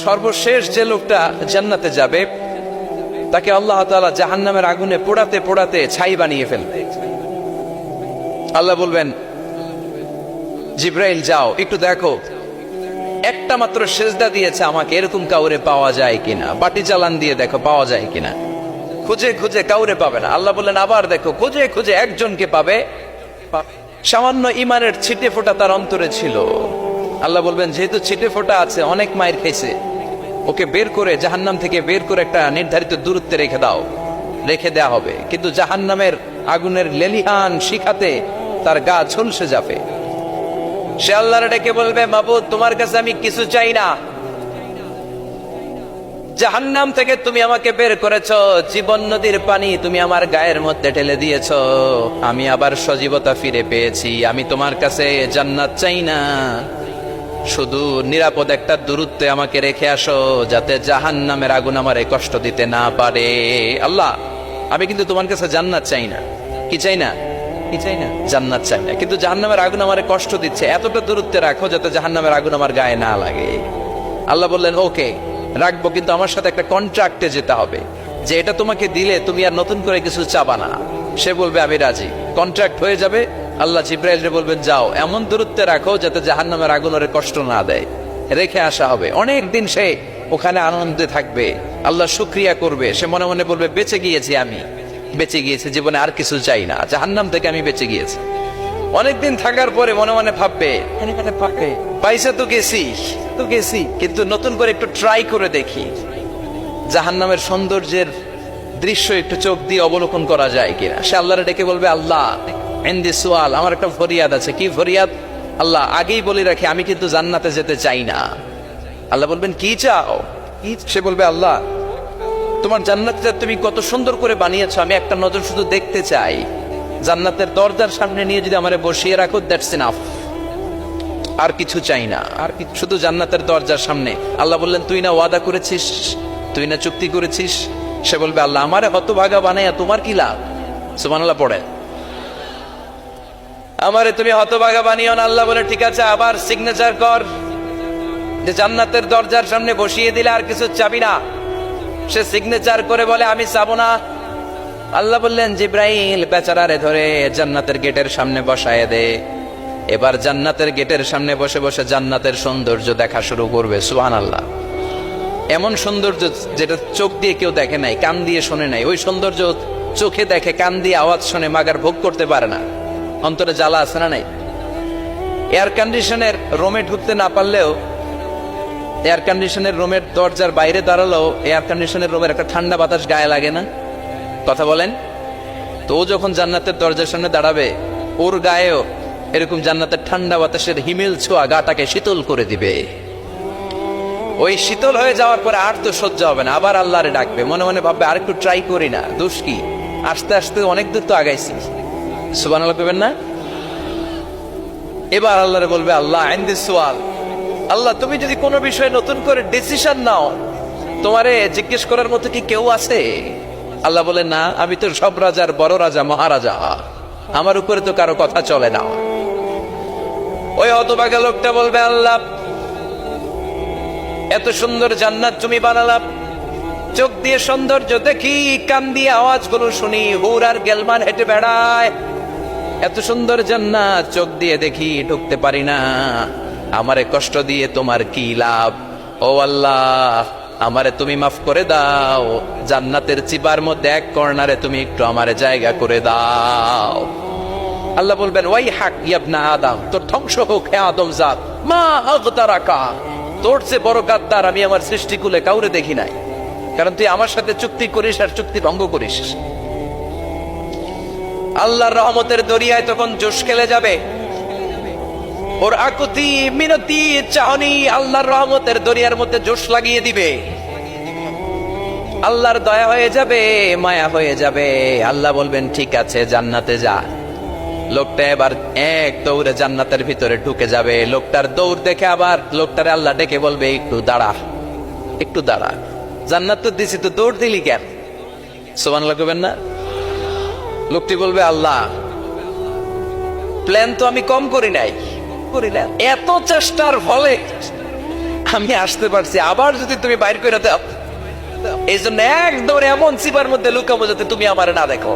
সর্বশেষ যে লোকটা জান্নাতে যাবে তাকে আল্লাহ তাআলা জাহান্নামের আগুনে পোড়াতে পোড়াতে ছাই বানিয়ে ফেলবে। আল্লাহ বলবেন, জিব্রাইল যাও একটু দেখো, একটা মাত্র সেজদা দিয়েছে আমাকে, এরকম কাউরে পাওয়া যায় কিনা। বাটি চালান দিয়ে দেখো পাওয়া যায় কিনা। খুঁজে খুঁজে কাউরে পাবে না। আল্লাহ বললেন আবার দেখো, খুঁজে খুঁজে একজনকে পাবে। সামান্য ইমানের ছিটে ফোঁটা তার অন্তরে ছিল। আল্লাহ বলবেন, যেহেতু ছিটে ফোঁটা আছে, অনেক মায়ের খেয়েছে, ওকে বের করে জাহান্নাম থেকে বের করে একটা নির্ধারিত দূরত্বে রেখে দাও। রেখে দেয়া হবে, কিন্তু জাহান্নামের আগুনের লেলিহান শিখাতে তার গা ঝলসে যাবে। সে আল্লাহর ডেকে বলবে, মাবুদ তোমার কাছে আমি কিছু চাই না, জাহান্নাম থেকে তুমি আমাকে বের করেছো, জীবন নদীর পানি তুমি আমার গায়ের মধ্যে ঢেলে দিয়েছো, আমি আবার সজীবতা ফিরে পেয়েছি। আমি তোমার কাছে জান্নাত চাই না, শুধু নিরাপদ একটা দূরত্বে আমাকে রেখে আসো, যাতে জাহান্নামের আগুন আমারে কষ্ট দিতে না পারে। আল্লাহ, আমি কিন্তু তোমার কাছে জান্নাত চাই না। কি চাই না? কি চাই না? জান্নাত চাই না, কিন্তু জাহান্নামের আগুন আমারে কষ্ট দিচ্ছে, এতটা দূরত্বে রাখো যাতে জাহান্নামের আগুন আমার গায়ে না লাগে। আল্লাহ বললেন, ওকে রাখবো, কিন্তু আমার সাথে একটা কন্ট্রাক্টে যেতে হবে, যে এটা তোমাকে দিলে তুমি আর নতুন করে কিছু চাবা না। সে বলবে আমি রাজি, কন্ট্রাক্ট হয়ে যাবে। আল্লাহ জিব্রাইলকে বলবেন, যাও এমন দূরত্বে রাখো যাতে জাহান্নামের আগুন ওরে কষ্ট না দেয়। রেখে আসা হবে। অনেক দিন সে ওখানে আনন্দে থাকবে, আল্লাহ শুকরিয়া করবে। সে মনে মনে বলবে, বেঁচে গিয়েছি, আমি বেঁচে গিয়েছি, জীবনে আর কিছু চাই না, জাহান্নাম থেকে আমি বেঁচে গিয়েছি। অনেকদিন থাকার পরে মনে মনে ভাববে, পাইসা তো গেছি, কিন্তু নতুন করে একটু ট্রাই করে দেখি, জাহান্নামের সৌন্দর্যের দৃশ্য একটু চোখ দিয়ে অবলোকন করা যায় কিনা। সে আল্লাহরে ডেকে বলবে, আল্লাহ ইনদি সুয়াল, আমার একটা ফরিয়াদ আছে। কি ফরিয়াদ? আল্লাহ আগেই বলে রাখি, আমি কিন্তু জান্নাতে যেতে চাই না। আল্লাহ বলবেন, কি চাও? সে বলবে, আল্লাহ তোমার জান্নাতটা তুমি কত সুন্দর করে বানিয়েছো, আমি একটা নজর শুধু দেখতে চাই। জান্নাতের দরজার সামনে নিয়ে যদি আমারে বসিয়ে রাখো, দ্যাটস এনাফ, আর কিছু চাই না, আর শুধু জান্নাতের দরজার সামনে। আল্লাহ বললেন, তুই না ওয়াদা করেছিস, তুই না চুক্তি করেছিস। সে বলবে, আল্লাহ আমারে হতভাগা বানাইয়া তোমার কি লাভ? সুবহানাল্লাহ পড়ে, আমারে তুমি হতভাগা বানিও না। আল্লাহ বলে, ঠিক আছে, আবার সিগনেচার কর যে জান্নাতের দরজার সামনে বসিয়ে দিলে আর কিছু চাবি না। সে সিগনেচার করে বলে, আমি চাবো না। আল্লাহ বললেন, জিব্রাইল বেচারারে ধরে জান্নাতের গেটের সামনে বসায় দে। এবার জান্নাতের গেটের সামনে বসে বসে জান্নাতের সৌন্দর্য দেখা শুরু করবে। সুবহানাল্লাহ, এমন সৌন্দর্য যেটা চোখ দিয়ে কেউ দেখে নাই, কান দিয়ে শোনে নাই। ওই সৌন্দর্য চোখে দেখে, কান দিয়ে আওয়াজ শোনে, মাগার ভোগ করতে পারে না। অন্তরে জ্বালা আছে না নাই? এয়ার কন্ডিশনের রুমে ঢুকতে না পারলেও, এয়ার কন্ডিশনের রুমের দরজার বাইরে দাঁড়ালেও এয়ার কন্ডিশনের রুমের একটা ঠান্ডা বাতাস গায়ে লাগে না? কথা বলেন তো। ও যখন জান্নাতের দরজার সামনে দাঁড়াবে, ওর গায়েও এরকম জান্নাতের ঠান্ডা বাতাসের হিমেল ছোঁয়া গাটাকে শীতল করে দিবে। ওই শীতল হয়ে যাওয়ার পরে আর তো সহ্য হবে না, আবার আল্লাহরে ডাকবে। মনে মনে ভাববে, আর একটু ট্রাই করি না, দোষ কি, আস্তে আস্তে অনেক দূর তো আগাইছি। সুবহানাল্লাহ কইবেন না? এবার আল্লাহরে বলবে, আল্লাহ ইনদি সুয়াল, আল্লাহ তুমি যদি কোনো বিষয়ে নতুন করে ডিসিশন নাও, তোমারে জিজ্ঞেস করার মতো কি কেউ আছে? আল্লাহ বলে, না, আমি তো সব রাজার বড় রাজা, মহারাজা, আমার উপরে তো কারো কথা চলে না। ওই হতভাগা লোকটা বলবে, আল্লাহ এত সুন্দর জান্নাত তুমি বানালাম, চোখ দিয়ে সৌন্দর্য দেখি, কান দিয়ে আওয়াজগুলো শুনি, হুর আর গেলমান হেঁটে বেড়ায়, এত সুন্দর জান্নাত চোখ দিয়ে দেখি, ঢুকতে পারি না, আমারে কষ্ট দিয়ে তোমার কি লাভ? ও আল্লাহ, আমারে তুমি মাফ করে দাও, জান্নাতের চিপার মধ্যে এক কর্নারে তুমি একটু আমারে জায়গা করে দাও। আল্লাহ বলবেন, ওয়াই হাক ইবনা আদম, তোর ধ্বংস হোক হে আদম জাত, মা আগতারাকা, তোর চেয়ে বড় গাদ্দার আমি আমার সৃষ্টিকুলে কাউরে দেখি নাই, কারণ তুই আমার সাথে চুক্তি করিস আর চুক্তি ভঙ্গ করিস। আল্লাহর রহমতের দরিয়ায় তখন জোশ খেলে যাবে। ওর আকুতি মিনতি চাহনি আল্লাহর রহমতের দরিয়ার মধ্যে জোশ লাগিয়ে দিবে। আল্লাহর দয়া হয়ে যাবে, মায়া হয়ে যাবে। আল্লাহ বলবেন, ঠিক আছে, জান্নাতে যা। লোকটা এবার এক দৌড়ে জান্নাতের ভিতরে ঢুকে যাবে। লোকটার দৌড় দেখে আবার লোকটারে আল্লাহ ডেকে বলবে, একটু দাঁড়া, একটু দাঁড়া, জান্নাত তো দিছি, তো দৌড় দিলি কেন? সুবহানাল্লাহ কইবেন না? লোকটি বলবে, আল্লাহ প্ল্যান তো আমি কম করি নাই, এত চেষ্টার ফলে আমি আসতে পারছি, আবার যদি তুমি বাইর করে দাও, এই জন্য একদম এমন চিপার মধ্যে লুকাবো যাতে তুমি আমার না দেখো।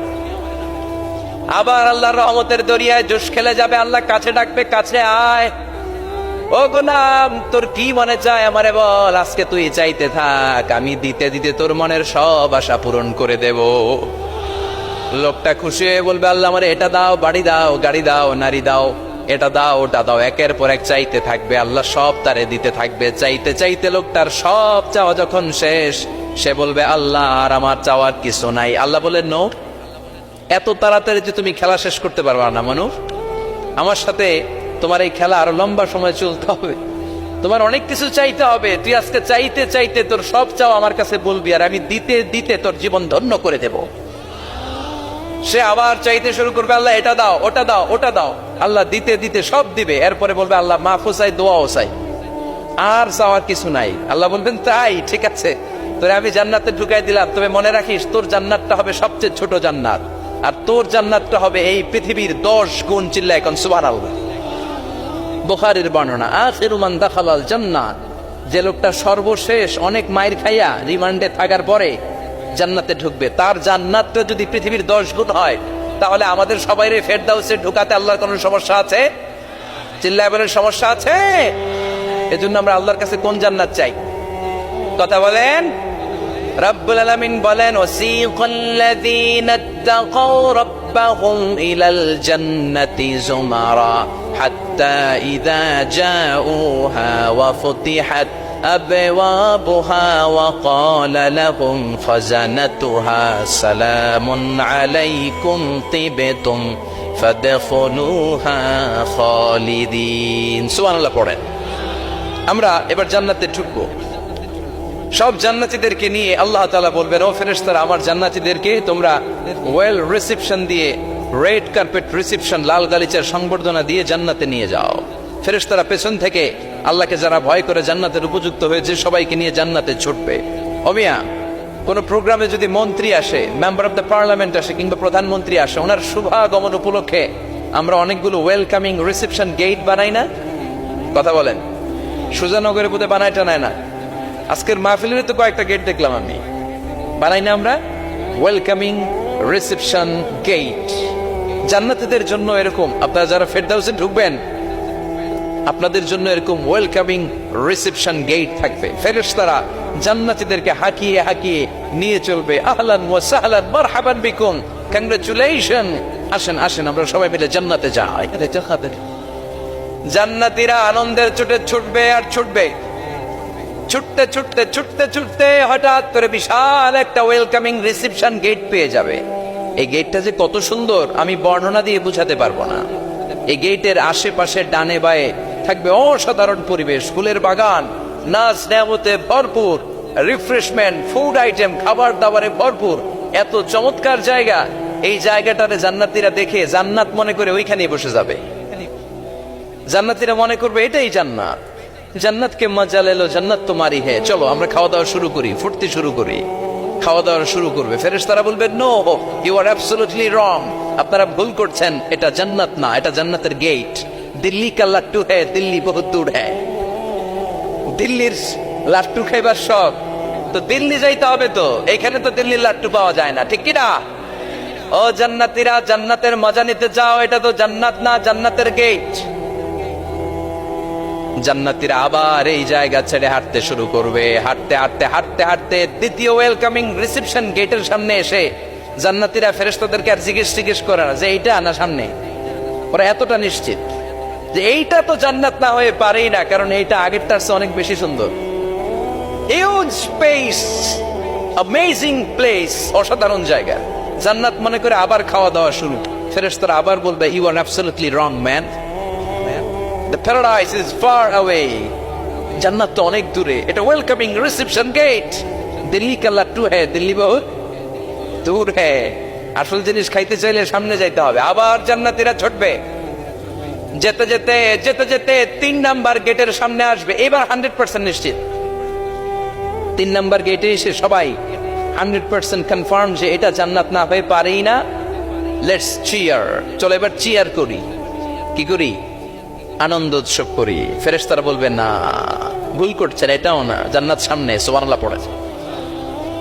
আবার আল্লাহর রহমতের দরিয়ায় জোশ খেলে যাবে, আল্লাহ কাছে ডাকবে, কাছে আয়, ও গোলাম তোর কি মনে চায় আমারে বল, আজকে তুই চাইতে থাক, আমি দিতে দিতে তোর মনের সব আশা পূরণ করে দেব। লোকটা খুশি হয়ে বলবে, আল্লাহ আমারে এটা দাও, বাড়ি দাও, গাড়ি দাও, নারী দাও, এটা দাও, ওটা দাও, একের পর এক চাইতে থাকবে, আল্লাহ সব তারে দিতে থাকবে। চাইতে চাইতে লোকটার সব চাওয়া যখন শেষ, সে বলবে, আল্লাহ আর আমার চাওয়ার কিছু নাই। আল্লাহ বলেন, নো, এত তাড়াতাড়ি যে তুমি খেলা শেষ করতে পারবা না মানুষ, আমার সাথে তোমার এই খেলা আরো লম্বা সময় চলতে হবে, তোমার অনেক কিছু চাইতে হবে। তুই আজকে চাইতে চাইতে তোর সব চাও আমার কাছে বলবি, আর আমি দিতে দিতে তোর জীবন ধন্য করে দেব। সে আবার চাইতে শুরু করবে, আল্লাহ এটা দাও, ওটা দাও, ওটা দাও, আল্লাহ দিতে দিতে সব দিবে। এরপরে বলবে, আল্লাহ মাফও চাই, দোয়াও চাই, আর চাওয়ার কিছু নাই। আল্লাহ বলবেন, তাই ঠিক আছে, তোরে আমি জান্নাতে ঢুকাই দিলাম, তবে মনে রাখিস তোর জান্নাতটা হবে সবচেয়ে ছোট জান্নাত, আর তোর জান্নাতটা হবে এই পৃথিবীর 10 গুণ। চিল্লায় এখন সুবহানাল্লাহ। বুখারীর বর্ণনা, আখিরু মান দাখালাল জান্নাত, যে লোকটা সর্বশেষ অনেক মাইর খাইয়া রিমান্ডে থাকার পরে জান্নাতে ঢুকবে, তার জান্নাতটা যদি পৃথিবীর 10 গুণ হয়, তাহলে আমাদের সবাইরে ফেরদাউসে ঢুকাতে আল্লাহর কোনো সমস্যা আছে? চিল্লায় বলেন, সমস্যা আছে? এজন্য আমরা আল্লাহর কাছে কোন জান্নাত চাই? কথা বলেন। রব্বুল আলামিন বলেন, ওয়াসিকাল্লাযীনা ইত্তাকাউ রাব্বাহুম ইলাল জান্নাতি যুমারা হাত্তা ইযা জাউহা ওয়া ফুতিহাত আবওয়াবুহা ওয়া ক্বালা লাহুম খাযানাতুহা সালামুন আলাইকুম তিবতুম ফাদখুলুহা খালিদিন। সুবহানাল্লাহ পড়েন। আমরা এবার জান্নাতে ঢুকবো। সব জান্নাতীদেরকে নিয়ে আল্লাহ তাআলা বলবেন, ও ফেরেশতারা, আমার জান্নাতীদেরকে তোমরা ওয়েল রিসেপশন দিয়ে, রেড কার্পেট রিসেপশন, লাল গালিচার সংবর্ধনা দিয়ে জান্নাতে নিয়ে যাও। ফেরেশতারা পেছন থেকে আল্লাহকে যারা ভয় করে জান্নাতের উপযুক্ত হয়েছে সবাইকে নিয়ে জান্নাতে ছুটবে। অমিয়া, কোন প্রোগ্রামে যদি মন্ত্রী আসে, মেম্বার অফ দ্য পার্লামেন্ট আসে, কিংবা প্রধানমন্ত্রী আসে, ওনার শুভাগমন উপলক্ষে আমরা অনেকগুলো ওয়েলকামিং রিসেপশন গেট বানাই না? কথা বলেন। সুজানগরের বোধহয় বানায় টানায় না, আজকের মাহফিলের তো কয়েকটা গেট দেখলাম আমি, বানাই না আমরা ওয়েলকামিং রিসেপশন গেট। জান্নাতীদের জন্য এরকম, আপনারা যারা ফেরদাউসে ঢুকবেন আপনাদের জন্য এরকম ওয়েলকামিং রিসেপশন গেট থাকবে। ফেরেশতারা জান্নাতীদেরকে হাঁকিয়ে হাঁকিয়ে নিয়ে চলবে, আহলান ওয়া সাহলান মারহাবান বিকুম, কংগ্রাচুলেশন, আসেন আসেন আমরা সবাই মিলে জান্নাতে যাই। জান্নাতীরা আনন্দের চোটে ছুটবে আর ছুটবে, ছুটতে ছুটতে ছুটতে ছুটতে হঠাৎ করে বিশাল একটা ওয়েলকামিং রিসেপশন গেট পেয়ে যাবে। এই গেটটা যে কত সুন্দর আমি বর্ণনা দিয়ে বোঝাতে পারবো না। এই গেটের আশেপাশে ডানে বায়ে থাকবে অসাধারণ পরিবেশ, ফুলের বাগান, নাচ নেয়ামতে ভরপুর, রিফ্রেশমেন্ট, ফুড আইটেম, খাবার দাবারে ভরপুর, এত চমৎকার জায়গা। এই জায়গাটারে জান্নাতীরা দেখে জান্নাত মনে করে ওইখানেই বসে যাবে। জান্নাতীরা মনে করবে এটাই জান্নাত, জান্নাতকে মজা লেলো, জান্নাত তোমারই হে, চলো আমরা খাওয়া দাওয়া শুরু করি, ফুর্তি শুরু করি। খাওয়া দাওয়া শুরু করবে। ফেরেশতারা বলবে, no, you are absolutely wrong, আপনারা ভুল করছেন, এটা জান্নাত না, এটা জান্নাতের গেট। দিল্লি কা লাট্টু হ্যায়, দিল্লি বহুত দূর হ্যায়। দিল্লির লাট্টু খাইবার শখ তো দিল্লি যাইতে হবে, তো এইখানে তো দিল্লির লাট্টু পাওয়া যায় না, ঠিক কিনা? ও জান্নাতীরা, জান্নাতের মজা নিতে যাও, এটা তো জান্নাত না, জান্নাতের গেট। জান্নাতীরা আবার এই জায়গা ছেড়ে হাঁটতে শুরু করবে। হাঁটতে হাঁটতে হাঁটতে হাঁটতে দ্বিতীয় ওয়েলকামিং রিসেপশন গেটের সামনে এসে জান্নাতীরা ফেরেশতাদেরকে আর জিজ্ঞেস করে না যে এইটা না সামনে, ওরা এতটা নিশ্চিত যে এইটা তো জান্নাত না হয়ে পারেই না, কারণ এইটা আগেরটার চেয়ে অনেক বেশি সুন্দর। হিউজ স্পেস, অ্যামেজিং প্লেস, অসাধারণ জায়গা। জান্নাত মনে করে আবার খাওয়া দাওয়া শুরু। ফেরেশতারা আবার বলবে, you are absolutely wrong man, the paradise is far away, জান্নাত তো অনেক দূরে, এটা ওয়েলকামিং রিসেপশন গেট। দিল্লি কা লাট্টু হ্যায়, দিল্লি বহুত দূর হ্যায়। আসল জিনিস খাইতে চাইলে সামনে যাইতে হবে। আবার জান্নাতীরা ছুটবে, যেতে যেতে যেতে যেতে 3 নাম্বার গেটের সামনে আসবে। এবার 100% নিশ্চিত, 3 নাম্বার গেটে এসে সবাই 100% কনফার্ম যে এটা জান্নাত না হয়ে পারেই না। লেটস চিয়ার, চলো এবার চিয়ার করি। কি করি? আনন্দ উৎসব করি। ফেরেশতারা বলবে না, ভুল করছেন, এটাও না, জান্নাত সামনে, সুবহানাল্লাহ পড়ে।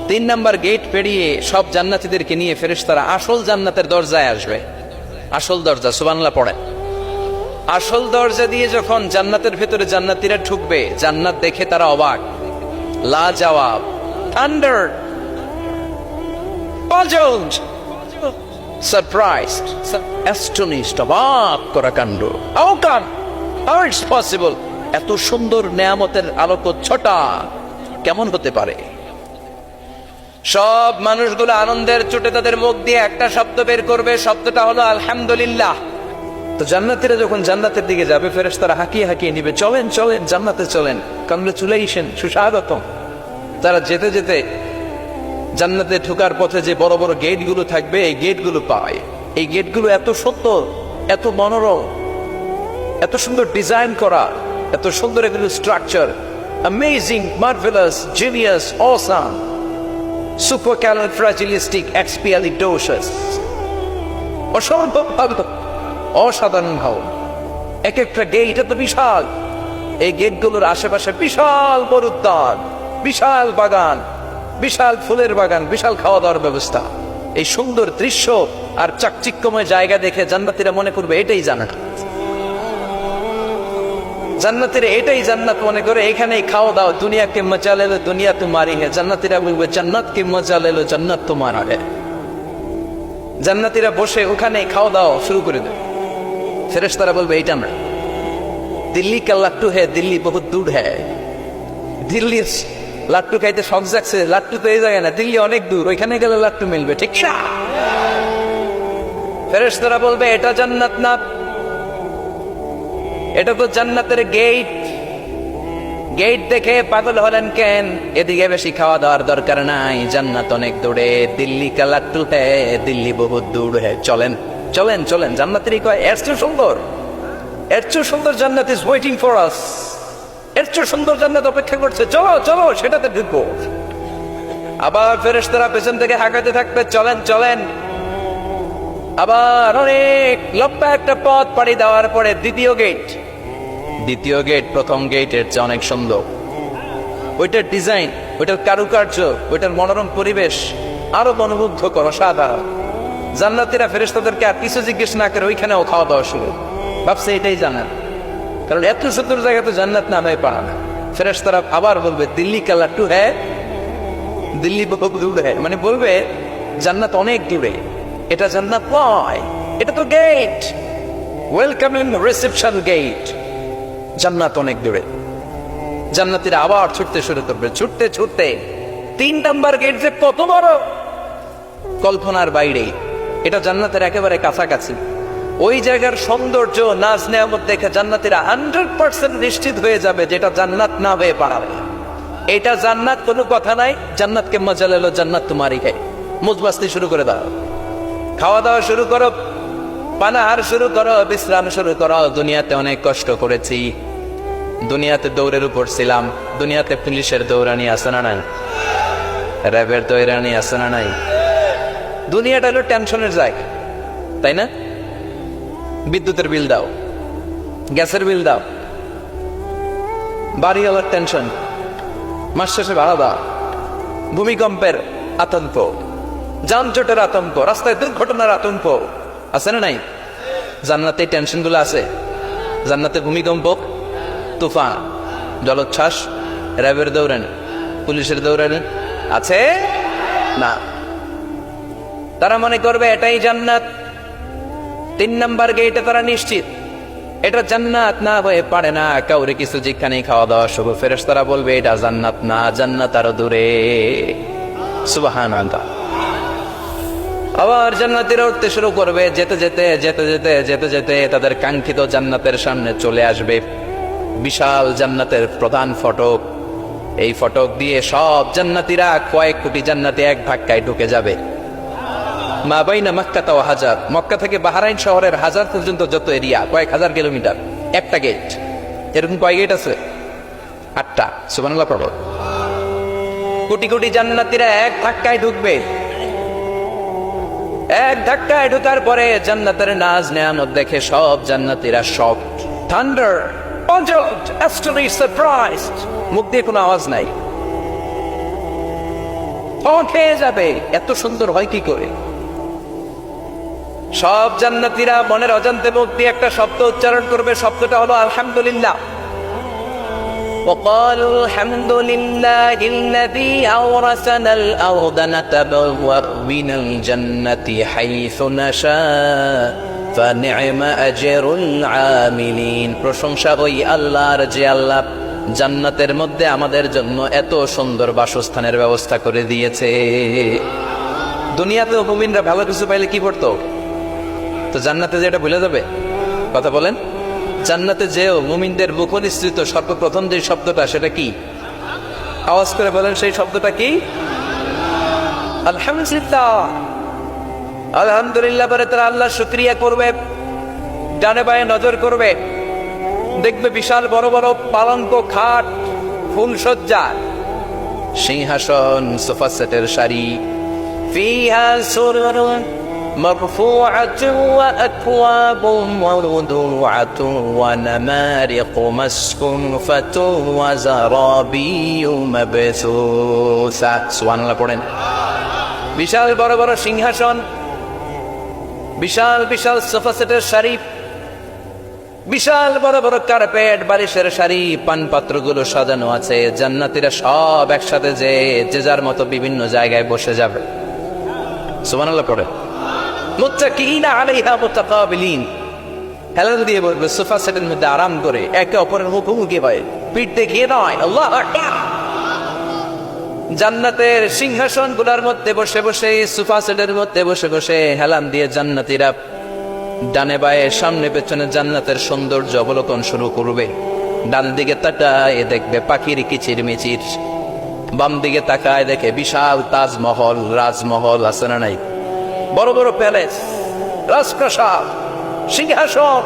3 নাম্বার গেট পেরিয়ে সব জান্নাতীদেরকে নিয়ে ফেরেশতারা আসল জান্নাতের দরজায় আসবে। আসল দরজা, সুবহানাল্লাহ পড়ে। আসল দরজা দিয়ে যখন জান্নাতের ভেতরে জান্নাতীরা ঢুকবে, জান্নাত দেখে তারা অবাক, লা জবাব, থান্ডার, puzzled, surprised, astonished, অবাক করা কাণ্ড। How come? How it's possible? এত সুন্দর নেয়ামতের আলোকচ্ছটা কেমন হতে পারে? সব মানুষগুলো আনন্দের চোটে তাদের মুখ দিয়ে একটা শব্দ বের করবে, শব্দটা হলো আলহামদুলিল্লাহ। তো জান্নাতীরা যখন জান্নাতের দিকে যাবে, ফেরেশতারা হাঁকিয়ে হাঁকিয়ে নিবে, চলেন চলেন জান্নাতে চলেন, কংগ্রেচুলেশন, সুস্বাগতম। তারা যেতে যেতে জান্নাতে ঢোকার পথে যে বড় বড় গেটগুলো থাকবে, এই গেটগুলো পায়। এই গেটগুলো এত সুন্দর, এত মনোরম, এত সুন্দর ডিজাইন করা, এত সুন্দর এগুলো structure, amazing, marvellous, genius, awesome, supercalifragilisticexpialidocious, অসম্ভব ভালো, অসাধারণ ভাব। এক একটা গেট এত বিশাল। এই গেটগুলোর আশেপাশে বিশাল বড় উদ্যান, বিশাল বাগান, বিশাল ফুলের বাগান, বিশাল খাওয়া দাওয়ার ব্যবস্থা। এই সুন্দর দৃশ্য আর চাকচিক্যময় জায়গা দেখে জান্নাতীরা মনে করবে এটাই জান্নাত। জান্নাতীরা এটাই জান্নাত মনে করে, এখানেই খাওয়া দাওয়া। দুনিয়া কে মজা লেলো দুনিয়া তোমারি হে। জান্নাতীরা বলবে জান্নাত কে মজা লেলো জান্নাত তোমারা হে। জান্নাতীরা বসে ওখানেই খাওয়া দাওয়া শুরু করে দেবে। ফেরেশতারা বলবে এইটা আমরা, দিল্লি কা লাট্টু হে, দিল্লি বহুত দূর হে। দিল্লি লাট্টু খাইতে শখ জাগছে, লাট্টু তো এই জায়গায় না, দিল্লি অনেক দূর, ওইখানে গেলে লাট্টু মিলবে, ঠিক না? ফেরেশতারা বলবে এটা জান্নাত না, এটা তো জান্নাতের গেট। গেট দেখে পাগল হলেন কেন? এদিকে বেশি খাওয়া দাওয়ার দরকার নাই, জান্নাত অনেক দূরে। দিল্লি কা লাট্টু হে, দিল্লি বহুত দূর হে। চলেন চলেন চলেন। জান্নাতেরই কয় এর চেয়ে সুন্দর, এর চেয়ে সুন্দর জান্নাত ইজ ওয়েটিং ফর আস। এর চেয়ে সুন্দর জান্নাত অপেক্ষা করছে, চলো চলো সেটাতে ঢুকবো। আবার ফেরেশতারা পেছন থেকে হাঁকাতে থাকবে, চলেন চলেন। আবার অনেক লম্বা একটা পথ পাড়ি দেওয়ার পরে দ্বিতীয় গেট। দ্বিতীয় গেট প্রথম গেটের চেয়ে অনেক সুন্দর। ওইটার ডিজাইন, ওইটার কারুকার্য, ওইটার মনোরম পরিবেশ আরো মনোমুগ্ধকর, অসাধারণ। জান্নাতীরা ফেরেশতাদেরকে আর কিছু জিজ্ঞেস না করে ওইখানেও খাওয়া দাওয়া শুরু। ভাবছে এটাই জান্নাত, কারণ এত সুন্দর জায়গা তো জান্নাত নামে পারে না। ফেরেশতারা আবার বলবে দিল্লি কা লাট্টু হ্যাঁ, দিল্লি বহুত দূর হ্যাঁ, মানে বলবে জান্নাত অনেক দূরে, এটা জান্নাত নয়, এটা তো গেট, ওয়েলকামিং রিসেপশন গেট, জান্নাত অনেক দূরে। জান্নাতীরা আবার ছুটতে শুরু করবে, ছুটতে ছুটতে 3 নাম্বার গেট যে কত বড়, কল্পনার বাইরে। এটা জান্নাতের একেবারে কাছাকাছি। ওই জায়গার সৌন্দর্য, নাজ নেয়ামত দেখে জান্নাতীরা 100% নিশ্চিত হয়ে যাবে যেটা জান্নাত না হয়ে পারে। এটা জান্নাত, কোনো কথা নাই। জান্নাতকে মজা লেলো জান্নাত তোমারই হে। মুজবাস্তি শুরু করে দাও, খাওয়া দাওয়া শুরু করো, পানাহার শুরু করো, বিশ্রাম শুরু করো। দুনিয়াতে অনেক কষ্ট করেছি, দুনিয়াতে দৌড়ের উপর ছিলাম, দুনিয়াতে পুলিশের দৌড়ানি আছে না নাই, র্যাবের দৌড়ানি আছে না নাই। দুনিয়াটা হলো টেনশনের জায়গা, তাই না? বিদ্যুতের বিল দাও, গ্যাসের বিল দাও, বাড়িওয়ালার টেনশন, মাস শেষে ভাড়া দাও, ভূমিকম্পের আতঙ্ক, যানজটের আতঙ্ক, রাস্তায় দুর্ঘটনার আতঙ্ক আছে না নাই? জান্নাতে টেনশন গুলো আছে। জান্নাতে ভূমিকম্প, তুফান, জলোচ্ছ্বাস, র্যাবের দৌড়ানি, পুলিশের দৌড়ানি আছে না। তারা মনে করবে এটাই জান্নাত। 3 নাম্বার গেটে তারা নিশ্চিত এটা জান্নাত না হয়ে পারে না। কাউরে কিছু যেখানে খাওয়া দাওয়া শুরু, ফেরেশতারা বলবে এটা জান্নাত না, জান্নাত আরো দূরে। সুবহানাল্লাহ। আবার জান্নাতীরা উঠতে শুরু করবে, যেতে যেতে যেতে যেতে যেতে যেতে তাদের কাঙ্ক্ষিত জান্নাতের সামনে চলে আসবে। বিশাল জান্নাতের প্রধান ফটক। এই ফটক দিয়ে সব জান্নাতীরা, কয়েক কোটি জান্নাতি এক ধাক্কায় ঢুকে যাবে। মা বাইনা মক্কা ওয়া হাজার, মক্কা থেকে বাহরাইন শহরের হাজার পর্যন্ত যত এরিয়া, কয়েক হাজার কিলোমিটার, একটা গেট। এরকম কয় গেট আছে? 8টা। সুবহানাল্লাহ পড়ো। কোটি কোটি জান্নাতীরা এক ধাক্কায় ঢুকবে। এক ধাক্কায় ঢোকার পরে জান্নাতের নাজ নেয়ামত দেখে সব জান্নাতীরা শক, থান্ডার, puzzled, astonished, surprised, মুখ দিয়ে কোনো আওয়াজ নাই, খেয়ে যাবে, এত সুন্দর হয় কি করে? সব জান্নাতীরা মনের অজান্তে মুখ দিয়ে একটা শব্দ উচ্চারণ করবে, শব্দটা হলো আলহামদুলিল্লাহ। وقالوا الحمد لله الذي أورثنا الأرض نتبوأ من الجنة حيث نشاء فنعم أجر العاملين। প্রশংসা ওই আল্লাহর যে আল্লাহ জান্নাতের মধ্যে আমাদের জন্য এত সুন্দর বাসস্থানের ব্যবস্থা করে দিয়েছে। দুনিয়াতেও মুমিনরা ভালো কিছু পাইলে কি করতো? তো জান্নাতে যে এটা ভুলে যাবে? কথা বলেন। জান্নাতে যেও মুমিনদের মুখনিসৃত সর্বপ্রথম যে শব্দটা, সেটা কি? আওয়াজ করে বলেন, সেই শব্দটা কি? আলহামদুলিল্লাহ। আলহামদুলিল্লাহ বলে তারা আল্লাহ শুকরিয়া করবে, ডানে বায়ে নজর করবে, দেখবে বিশাল বড় বড় পালঙ্ক, খাট, ফুলসজ্জা, সিংহাসন, সোফা সেটের সারি, ফিহা সুরুরুন মারফুআতুন ওয়া আকওয়াবুন মাওদুআতুন ওয়া নামারিকু মাসকুফাতুন ওয়া যারাবিয়্যু মাবসুসা। সুবহানাল্লাহ পড়েন। বিশাল বড় বড় সিংহাসন, বিশাল বিশাল সোফা সেটের সারি, বিশাল বড় বড় কার্পেট, বালিশের সারি, পানপাত্রগুলো সাজানো আছে। জান্নাতীরা সব একসাথে যে যার মতো বিভিন্ন জায়গায় বসে যাবে। সুবহানাল্লাহ পড়ে। মুত্তাকিনা আলাইহা মুতাকাবিলিন, হেলান দিয়ে বসবে সোফা সেটের মধ্যে আরাম করে, একে অপরের মুখোমুখি হয়, পিঠ দেখিয়ে নয়। আল্লাহু আকবার। জান্নাতের সিংহাসন গুলার মধ্যে বসে বসে, সোফা সেটের মধ্যে বসে বসে হেলান দিয়ে জান্নাতীরা ডানে বায়ে সামনে পেছনে জান্নাতের সৌন্দর্য অবলোকন শুরু করবে। ডান দিকে তাকায় দেখবে পাখির কিচির মিচির, বাম দিকে তাকায় দেখে বিশাল তাজমহল, রাজমহল আছে না নাই? বড় বড় প্যালেস, রাজপ্রাসাদ, সিংহাসন,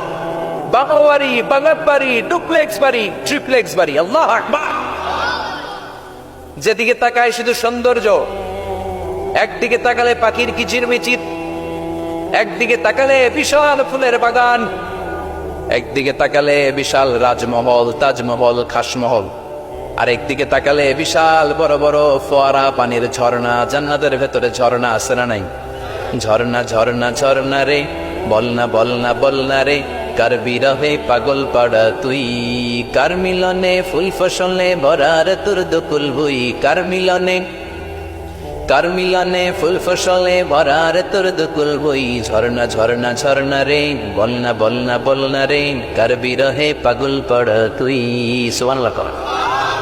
বাংলা বাড়ি, বাগান বাড়ি, ডুপ্লেক্স বাড়ি, ট্রিপ্লেক্স বাড়ি। আল্লাহু আকবার। যেদিকে তাকায় শুধু সৌন্দর্য। একদিকে তাকালে পাখির কিচির মিচির, একদিকে তাকালে বিশাল ফুলের বাগান, একদিকে তাকালে বিশাল রাজমহল, তাজমহল, খাসমহল, আর একদিকে তাকালে বিশাল বড় বড় ফোয়ারা, পানির ঝর্ণা। জান্নাতের ভেতরে ঝর্ণা আছে না নাই? ঝর্ণা ঝর্ণা ঝর্ণা রে, বলনা বলনা বলনা রে, কার বিরহে পাগল পাড়া তুই, কার মিলনে ফুল ফসলে ভরার তোর দুকুল ভুই, কার মিলনে ফুল ফসলে ভরার তোর দুকুল বই। ঝর্ণা ঝর্ণা ঝর্ণা রে, বলনা বলনা বলনা রে, কার বিরহে পাগল পাড়া তুই। সুবহানাল্লাহ।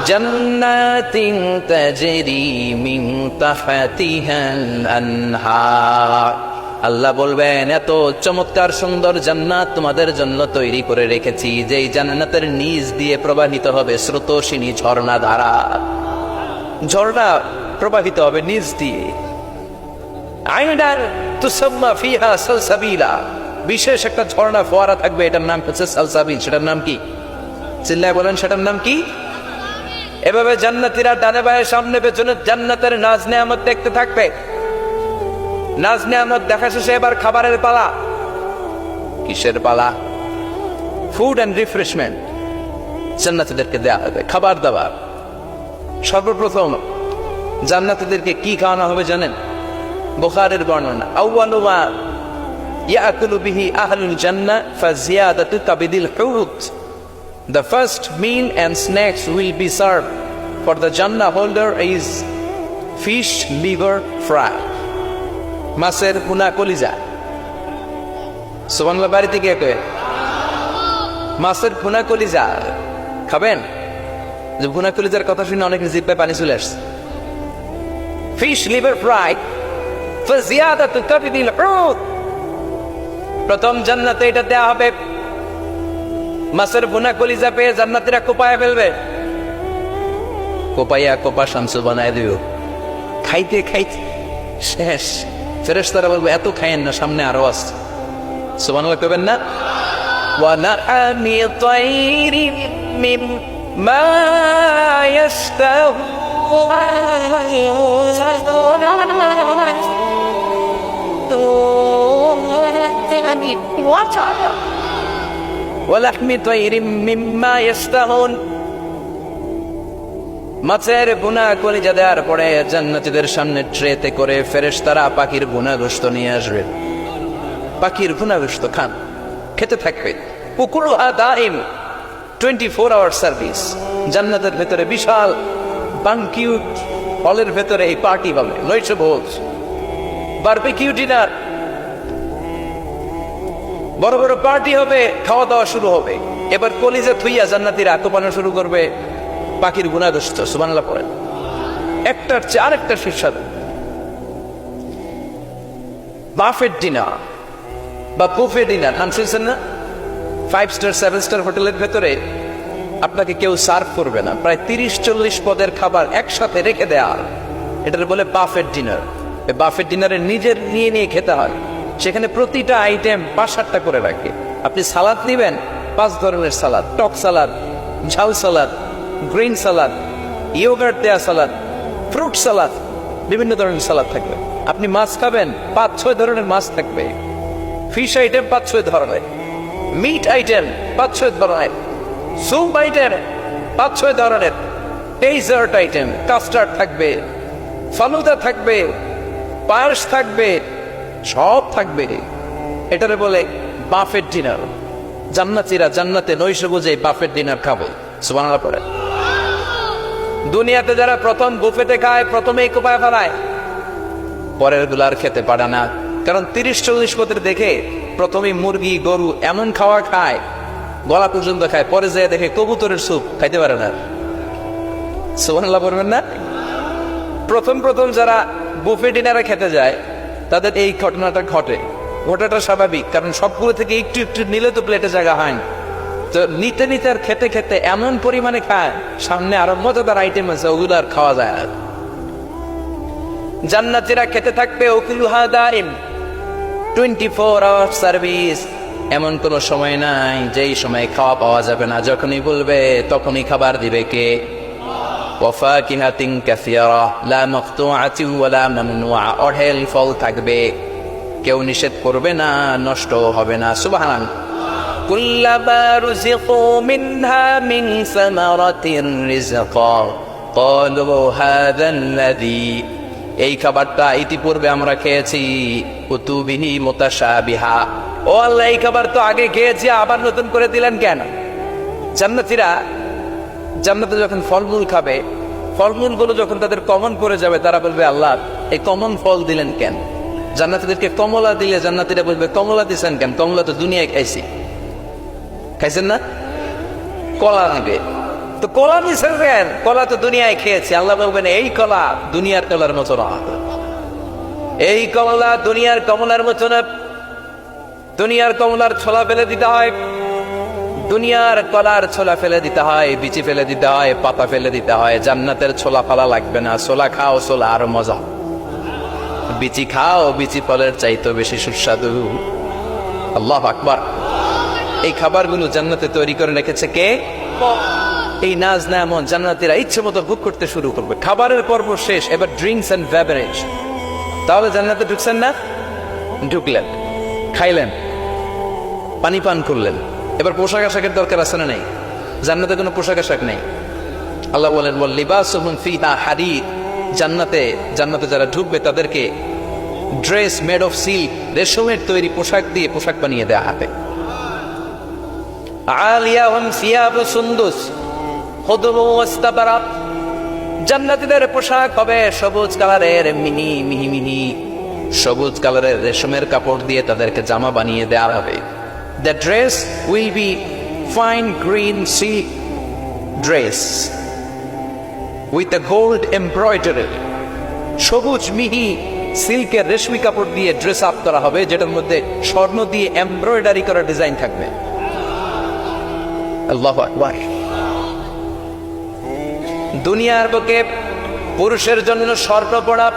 জান্নাতিন তাজরি মিন তাহতিহাল আনহার। আল্লাহ বলবেন, এত চমৎকার সুন্দর জান্নাত তোমাদের জন্য তৈরি করে রেখেছি, যেই জান্নাতের নিচ দিয়ে প্রবাহিত হবে স্রোতস্বিনী ঝর্ণা ধারা। ঝর্ণা প্রবাহিত হবে নিচ দিয়ে। আইনার তুসাম্মা ফিহা সালসাবিলা, বিশেষ একটা ঝর্ণা ফোয়ারা থাকবে, এটার নাম হচ্ছে সালসাবিল। সেটার নাম কি? চিল্লায় বলেন, সেটার নাম কি? এভাবে জান্নাতীরা ডানে বায়ে সামনে পেছনে জান্নাতের নাজ নেয়ামত দেখতে থাকবে। নাজ নেয়ামত দেখা শেষে এবার খাবারের পালা। কিসের পালা? ফুড অ্যান্ড রিফ্রেশমেন্ট জান্নাতীদেরকে দেয়া হবে, খাবার দাবার। সর্বপ্রথম জান্নাতীদেরকে কি খাওয়ানো হবে জানেন? বুখারীর বর্ণনা, আউয়ালু মা ইয়াকুলু বিহি আহলুল জান্নাহ ফাজিয়াদাতু কাবিদিল হুত। The first meal and snacks will be served for the Jannah holder is fish liver fry, মাছের ভুনা কলিজা। সুবহানাল্লাহ। বাড়িতে গিয়ে কয়ে মাছের ভুনা কলিজা খাবেন? যে ভুনা কলিজার কথা শুনে অনেকের জিহ্বায় পানি চলে আসছে। ফিশ লিভার ফ্রাই ফাজিয়াদাতু কাবিদিল হুত, প্রথম জান্নাতে এটা দেয়া হবে। মাছের ভুনা কলিজা পেয়ে জান্নাতীরা কোপায় ফেলবে, কোপাইয়া কোপা শামসু বানায় দিও। খাইতে খাইতে শেষ। ফেরেশতারা বলবে, এত খাইয়েন না, সামনে আরো আছে। সুবহানাল্লাহ কইবেন না? ওয়া নাআমি তাইরিন মিম্মা ইয়াশতাহুন। ওয়া লাহমি তায়রিম মিম্মা ইশতাহুন। মাছের ভুনা কলিজা দেওয়ার পরে জান্নাতীদের সামনে ট্রেতে করে ফেরেশতারা পাখির ভুনা গোশত নিয়ে আসবে। পাখির ভুনা গোশত খান, খেতে থাকবে। উকুলুহা দাইম, 24 আওয়ার সার্ভিস। জান্নাতের ভেতরে বিশাল বানকিউট হলের ভেতরে এই পার্টি হবে, নয়শো ভোজ, বারবিকিউ ডিনার, বড় বড় পার্টি হবে, খাওয়া দাওয়া শুরু হবে। এবার কলিজা থুইয়া জান্নাতীরা আত্মপানা শুরু করবে পাখির গুনাহগ্রস্ত। সুবহানাল্লাহ পড়েন। একটার চেয়ে আরেকটা সুস্বাদু। বাফেট ডিনার বা বুফে ডিনার শুনছেন না? 5 স্টার 7 স্টার হোটেলের ভেতরে আপনাকে কেউ সার্ভ করবে না, প্রায় 30-40 পদের খাবার একসাথে রেখে দেয়া। এটার বলে বাফেট ডিনার। এই বাফেট ডিনারে নিজের নিয়ে নিয়ে খেতে হয়। সেখানে প্রতিটা আইটেম 5-7টা করে রাখে। আপনি সালাদ নিবেন, 5 ধরনের সালাদ, টক সালাদ, ঝাল সালাদ, গ্রিন সালাদ, ইয়োগার্ট দেয়া সালাদ, ফ্রুট সালাদ, বিভিন্ন ধরনের সালাদ থাকবে। আপনি মাছ খাবেন, 5-6 ধরনের মাছ থাকবে। ফিশ আইটেম 5-6 ধরনের, মিট আইটেম 5-6 ধরনের, স্যুপ আইটেম 5-6 ধরনের, ডেজার্ট আইটেম, কাস্টার্ড থাকবে, ফালুদা থাকবে, পায়েস থাকবে, সব থাকবে। এটারে বলে বাফেট ডিনার। জান্নাতীরা জান্নাতে নৈশো বুঝে বাফেট ডিনার খাবে। সুবহানাল্লাহ পড়ে। দুনিয়াতে যারা প্রথম বুফেতে খায়, প্রথমেই কোপায় ফেলায়, পরের গুলো আর খেতে পারে না। কারণ 30-40 পদের দেখে প্রথমে মুরগি গরু এমন খাওয়া খায়, গলা পর্যন্ত খায়, পরে যেয়ে দেখে কবুতরের স্যুপ খাইতে পারে না। সুবহানাল্লাহ পড়বেন না? প্রথম প্রথম যারা বুফে ডিনারে খেতে যায় তাদের এই ঘটনাটা ঘটে। ঘটাটা স্বাভাবিক, কারণ সবগুলো থেকে একটু একটু নিলে তো প্লেটে জায়গা হয় না। তো নিতে নিতে আর খেতে খেতে এমন পরিমাণে খায়, সামনে আরো মজাদার আইটেম আছে, ওগুলো আর খাওয়া যায় না। জান্নাতীরা খেতে থাকবে উকুলুহা দাইম, 24 আওয়ার সার্ভিস। এমন কোন সময় নাই যেই সময় খাওয়া পাওয়া যাবে না। যখনই বলবে তখনই খাবার দিবে কে? ওয়াফাকিহাতিন কাসীরা লা মাকতুআতিন ওয়ালা মামনুআ। অঢেল ফল থাকবে, কেউ নিষেধ করবে না, নষ্ট হবে না। সুবহানাল্লাহ। কুল্লামা রুযিকু মিনহা মিন সামারাতির রিজকা ক্বালু হাযাল্লাযী। এই খাবারটা ইতিপূর্বে আমরা খেয়েছি, কুতুবিহি মুতাশাবিহা। ও আল্লাহ, এই খাবার তো আগে খেয়েছি, আবার নতুন করে দিলেন কেন? জান্নাতীরা জান্নাতে যখন ফলমূল খাবে, ফলমূলগুলো যখন তাদের কমন পড়ে যাবে, তারা বলবে আল্লাহ এই কমন ফল দিলেন কেন? জান্নাতীদেরকে কমলা দিলে জান্নাতীরা বলবে কমলা দিছেন কেন? কমলা তো দুনিয়ায় খাইছি। খাইছেন না? কলা নেবে তো কলা দিছেন কেন? কলা তো দুনিয়ায় খেয়েছি। আল্লাহ বলবেন এই কলা দুনিয়ার কলার মতো না, এই কমলা দুনিয়ার কমলার মতো না। দুনিয়ার কমলার ছোলা ফেলে দিতে হয়, দুনিয়ার কলার ছোলা ফেলে দিতে হয়, বিচি ফেলে দিতে হয়, পাতা ফেলে দিতে হয়। জান্নাতের ছোলা ফালা লাগবে না। ছোলা খাও, ছোলা আরো মজা। বিচি খাও, বিচি ফলের চাইতে বেশি সুস্বাদু। আল্লাহু আকবার। এই খাবারগুলো জান্নাতে তৈরি করে রেখেছে কে? এই নাজ নেয়ামত জান্নাতীরা ইচ্ছে মতো ভোগ করতে শুরু করবে। খাবারের পর্ব শেষ, এবার ড্রিঙ্কস এন্ড বেভারেজ। তাহলে জান্নাতে ঢুকছেন না? ঢুকলেন, খাইলেন, পানি পান করলেন। এবার পোশাক আশাকের দরকার আছে না নেই? জান্নাতে কোনো পোশাক আশাক নেই। আল্লাহ বলেন ওয়াল লিবাসুহুম ফিহা হারির। জান্নাতে যারা ঢুকবে তাদেরকে ড্রেস মেড অফ সিল্ক, রেশমের তৈরি পোশাক দিয়ে পোশাক বানিয়ে দেয়া হবে। আলিয়াহুম সিয়াবু সুন্দুস খুদরু ওয়াস্তাবরাক। জান্নাতীদের পোশাক হবে সবুজ কালারের, মিহি মিহি মিহি সবুজ কালারের রেশমের কাপড় দিয়ে তাদেরকে জামা বানিয়ে দেওয়া হবে। The dress will be fine green silk dress with a gold embroidery. সবুজ মিহি সিল্কের রেশমি কাপড় দিয়ে ড্রেস আপ করা হবে, যেটার মধ্যে স্বর্ণ দিয়ে এমব্রয়ডারি করা ডিজাইন থাকবে। আল্লাহু আকবার। দুনিয়ার বুকে পুরুষের জন্য স্বর্ণ পরা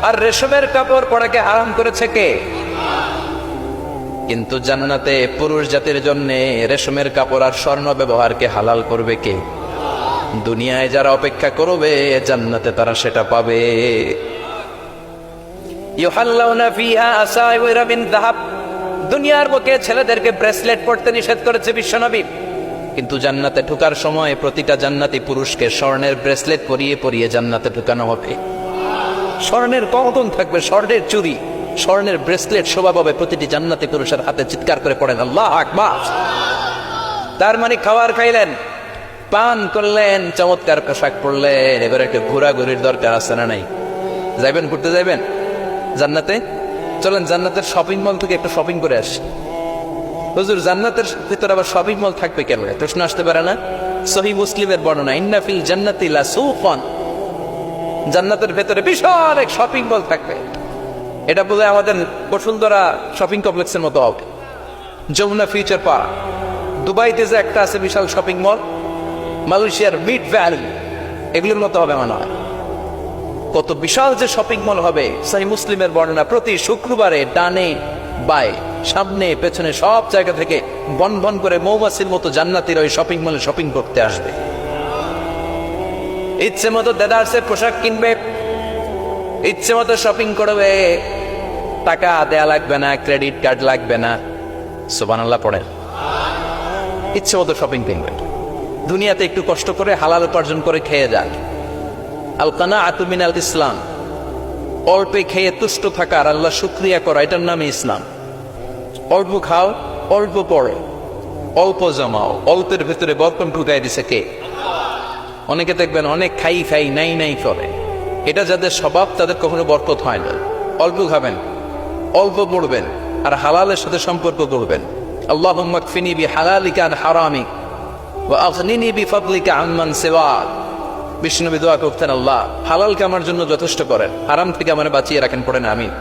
আর রেশমের কাপড় পরাকে হারাম করেছে কে? কিন্তু জান্নাতে পুরুষ জাতির জন্য রেশমের কাপড় আর স্বর্ণ ব্যবহারকে হালাল করবে কে? দুনিয়ায় যারা অপেক্ষা করবে, জান্নাতে তারা সেটা পাবে। ইউহাল্লাউনা ফিহা আসাইওয়ারা মিন যাহাব। দুনিয়ার বুকে ছেলেদেরকে ব্রেসলেট পরতে নিষেধ করেছে বিশ্বনবী, কিন্তু জান্নাতে ঢোকার সময় প্রতিটা জান্নাতি পুরুষকে স্বর্ণের ব্রেসলেট পরিয়ে পরিয়ে জান্নাতে ঢুকানো হবে। স্বর্ণের কঙ্কন থাকবে, স্বর্ণের চুড়ি, স্বর্ণের ব্রেসলেট শোভা পাবে প্রতিটি জান্নাতি পুরুষের হাতে। চিৎকার করে পড়েন আল্লাহ আকবার। তার মানে খাবার খাইলেন, পান করলেন, চমৎকার পোশাক পরলেন, এবার একটা ঘোরাঘুরির দরকার আছে না নাই? যাইবেন, ঘুরতে যাইবেন জান্নাতে? চলেন জান্নাতের শপিং মল থেকে একটু শপিং করে আসি। হুজুর জান্নাতের ভিতরে আবার শপিং মল থাকবে কেন? প্রশ্ন আসতে পারে না? সহিহ মুসলিমের বর্ণনা, ইন্না ফিল জান্নাতি লাসুকান, জান্নাতের ভেতরে বিশাল এক শপিং মল থাকবে। এটা বলে আমাদের বসুন্ধরা শপিং কমপ্লেক্সের মতো হবে, যমুনা ফিউচার পার্ক। দুবাইতে যে একটা আছে বিশাল শপিং মল, মালয়েশিয়ার মিড ভ্যালি, এগুলোর মতো হবে মনে হয়। কত বিশাল যে শপিং মল হবে। সহিহ মুসলিমের বর্ণনা, প্রতি শুক্রবারে ডানে বায়ে সামনে পেছনে সব জায়গা থেকে বন বন করে মৌমাছির মতো জান্নাতীরা ওই শপিং মলে শপিং করতে আসবে। ইচ্ছে মতো দেদারসে পোশাক কিনবে, ইচ্ছে মতো শপিং করবে, টাকা দেয়া লাগবে না, ক্রেডিট কার্ড লাগবে না। সুবহানাল্লাহ পড়েন। ইচ্ছে মতো শপিং কিনবে। দুনিয়াতে একটু কষ্ট করে হালাল উপার্জন করে খেয়ে যান। আল কানাআতু মিনাল ইসলাম, অল্পে খেয়ে তুষ্ট থাকার, আল্লাহ শুকরিয়া করা, এটার নামে ইসলাম। অল্প খাও, অল্প পড়ো, অল্প জমাও, অল্পের ভেতরে বরকত ঢুকাই দিছে কে? অনেকে দেখবেন অনেক খাই খাই নাই নাই করে, এটা যাদের স্বভাব তাদের কখনো বরকত হয় না। অল্প খাবেন, অল্প পড়বেন, আর হালালের সাথে সম্পর্ক করবেন। আল্লাহুম্মা কফিনি বিহালালিকা আন হারামিক ওয়া আগনিনি বিফাদলিকা আম্মান সিওয়াক। বিষ্ণুনবী দোয়া করতেন, আল্লাহ হালালকে আমার জন্য যথেষ্ট করেন, হারাম থেকে আমার বাঁচিয়ে রাখেন। পড়েন আমিন।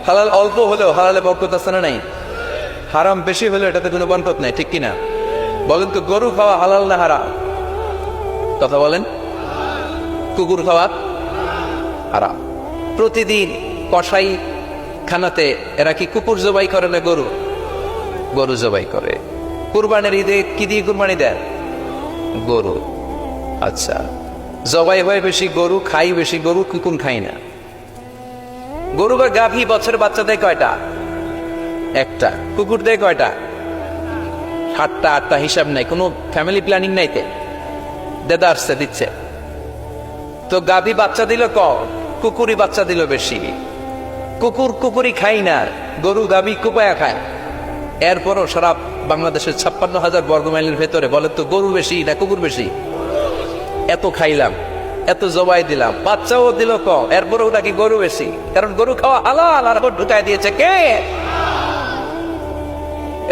হালাল অল্প হলেও হালালে বরকত আছে না নাই? হারাম বেশি হলেও এটাতে কোনো বরকত নাই, ঠিক কিনা? বলেন তো, গরু খাওয়া হালাল না হারাম? কথা বলেন। কুকুর খাওয়া হারাম। প্রতিদিন কসাই খানাতে এরা কি কুকুর জবাই করে না গরু? গরু জবাই করে। কুরবানির ঈদে কি দিয়ে কুরবানি দেন? গরু। আচ্ছা, জবাই হয় বেশি গরু, খাই বেশি গরু, কুকুর খাই না। গরু বা গাভী বছরে বাচ্চা দেয় কয়টা? একটা। কুকুর দেয় কয়টা? 7টা 8টা, হিসাব নাই, কোনো ফ্যামিলি প্ল্যানিং নাইতে দেদারসে দিচ্ছে। তো গাভী বাচ্চা দিল কম, কুকুরই বাচ্চা দিল বেশি। কুকুর কুকুরই খাই না, গরু গাভী কুপায়া খায়। এরপরও সারা বাংলাদেশের 56,000 বর্গমাইলের ভেতরে বলেন তো, গরু বেশি না কুকুর বেশি? এত খাইলাম, এত জবাই দিলাম, বাচ্চাও দিল কম, এরপরেও নাকি গরু বেশি। কারণ গরু খাওয়া হালাল, আর ঢুকাই দিয়েছে কে?